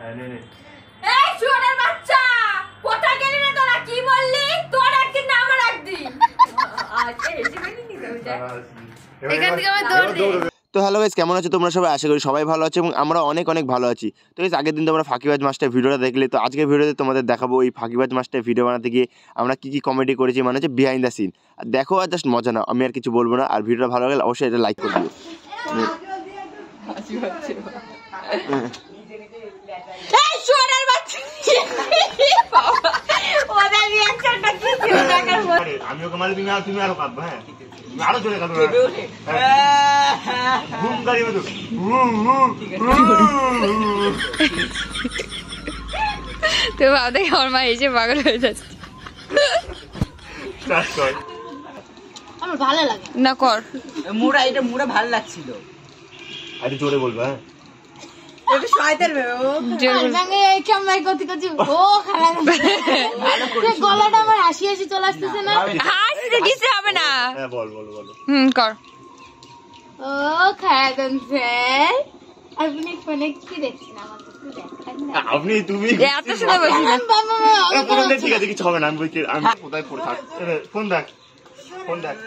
এই শুয়োরের বাচ্চা কোথায় গেলি রে তোরা? কি বললি? তোর একদিন না আমার একদিন। আচ্ছা এসে গেলি নি তো যা এখান থেকে আমি দৌড় দিই। তো হ্যালো গাইস, কেমন আছো তোমরা সবাই? আশা করি সবাই ভালো আছে এবং আমরা অনেক অনেক ভালো আছি। তো গাইস, আগের দিন তোমরা ফাঁকিবাজ মাস্টার ভিডিওটা দেখলে, তো আজকের ভিডিওতে তোমাদের দেখাবো এই ফাঁকিবাজ মাস্টার ভিডিও বানাতে গিয়ে আমরা কি কি কমেডি করেছি, মানে হচ্ছে বিহাইন্ড দ্য সিন। আর দেখো আর জাস্ট মজা নাও, আমি আর কিছু বলবো না। আর ভিডিওটা ভালো লাগলে অবশ্যই এটা লাইক করে দিও। এই শুয়োরের বাচ্চা ওরা রিঅ্যাকশনটা কি ছিল দেখার পরে আমি ওকে মারি, তুমি আরো কাঁদবে। হ্যাঁ আরো জোরে কাঁদবে। ঘুম গাড়ি মতো তো বাবা দেখে আমার মা এসে পাগল হয়ে যাচ্ছে। আমার ভালো লাগে না কর মুড়া, এটা মুড়া ভালো লাগছিল। আরে জোরে বলবে। হ্যাঁ একটু শয়তান ভেবে ও সঙ্গে এই কামাই করতে করতে ও খারাপ গলাটা আমার হাসি হাসি চলে আসতেছে না। হাসতে দিতে হবে না। হ্যাঁ বল বল বল। কর। ও খারাপ স্যার, আপনি ফোনে কি দেখছেন? আমার তো দেখান না। আপনি তুমি এত সময় বসে না। ফোন দেখ, ঠিক আছে কিছু হবে না। আমি বলছি আমি কোথায় পড়ে থাক। ফোন দেখ, ফোন দেখ।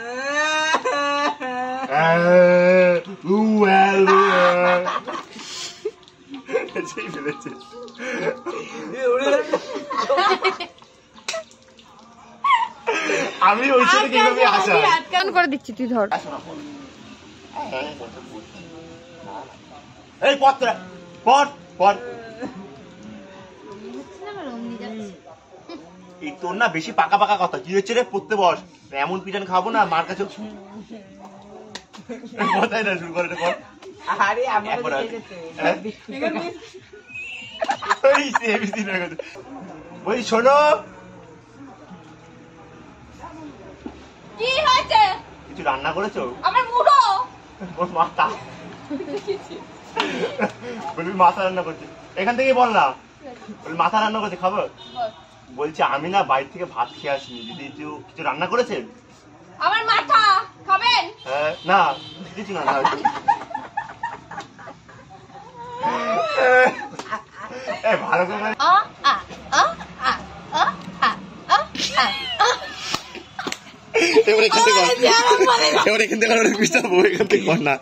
আমি ওই সাথে কিভাবে আসা কান করে দিচ্ছি, তুই ধর। এই পড় পড় পড়। এই তোর না বেশি পাকা পাকা কথা। কি হচ্ছে রে? পড়তে বস। এমন পিটান খাবো না মার কাছে। কথাই না শুরু করে কর। আরে আমার ওই শোনো, কি হয়েছে? কিছু রান্না করেছো? আমার মুড়ো ওর মাথা বলবি মাথা রান্না করছে। এখান থেকে বল না, বলবি মাথা রান্না করছে, খাবো? বলছি আমি না বাইরে থেকে ভাত খেয়ে আসিনি, যদি কিছু রান্না করেছেন। আমার মাথা খাবেন? হ্যাঁ না কিছু না। ভালো করে এবার এখান থেকে এবার এখান থেকে পিছাবো। এখান থেকে কর না,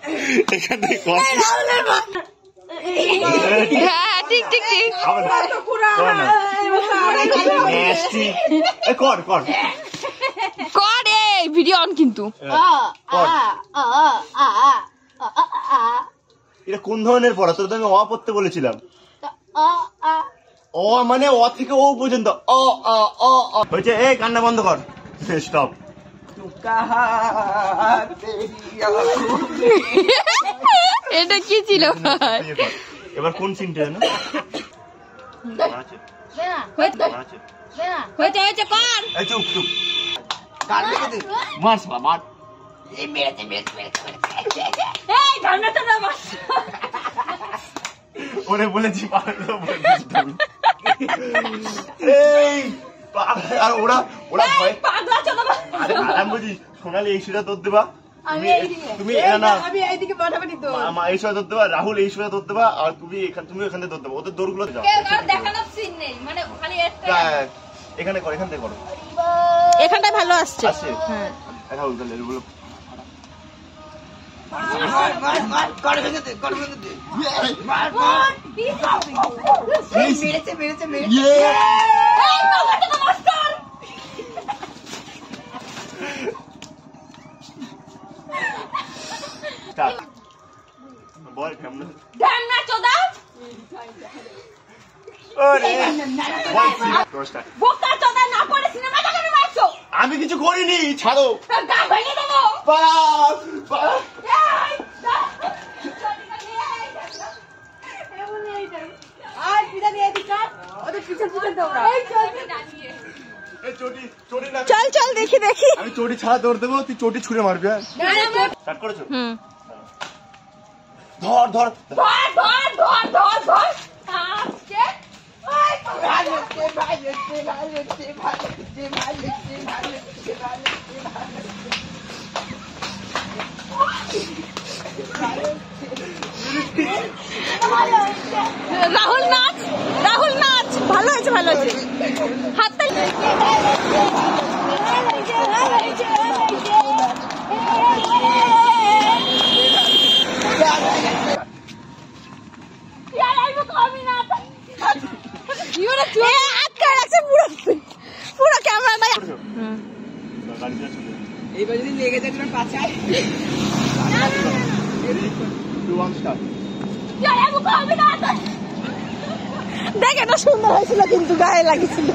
এখান থেকে কর। হ্যাঁ ঠিক ঠিক ঠিক। কর কর কর। এই ভিডিও অন কিন্তু। এটা কোন ধরনের পড়া? তোর তো আমি অ পড়তে বলেছিলাম। অ মানে অ থেকে ও পর্যন্ত। অ অ অ হয়েছে। এই কান্না বন্ধ কর, স্টপ। এটা কি ছিল? এবার কোন সিনটা জানো? হয়েছে হয়েছে কর। এই চুপ চুপ, কান রেখে দে। মার শালা মার। এই ঠান্ডাটা না মার। ওরে বলেছি পাগল বলে দিয়েছি। এই আর ওরা ওরা ভয় পাগলা চলো। আরে আরাম বুঝি। সোনালি এই সুরা তোর দেবা, তুমি না আমি এইদিকে পাঠাপাঠি তো এই সুরা তোর দেবা, রাহুল এই সুরা তোর দেবা, আর তুমি এখানে তোর দেবা। ওদের দৌড়গুলো যাও। দেখানোর সিন নেই, মানে খালি এখানে কর, এখান থেকে করো। এখানটায় ভালো আসছে। হ্যাঁ রাহুল তাহলে এগুলো মেরেছে বল ঢ্যামনা চোদা। বোকা চোদা না করে সিনেমাটা কেন মারছো? আমি কিছু করিনি, ছাড়ো। গা ভেঙে দেবো। চল চল দেখি দেখি। আমি চটি ছাড়া দৌড় দেবো, তুই চটি ছুঁড়ে মারবি। স্টার্ট করেছো? ধর ধর ধর ধর ধর ধর ধর। রাহুল নাচ। ভালো হয়েছে ভালো হয়েছে হাততালি পুরো ক্যামেরা এইবার যদি লেগে যায় তোমার পাছায় দেখ এটা সুন্দর হয়েছিল কিন্তু গায়ে লাগিয়েছিল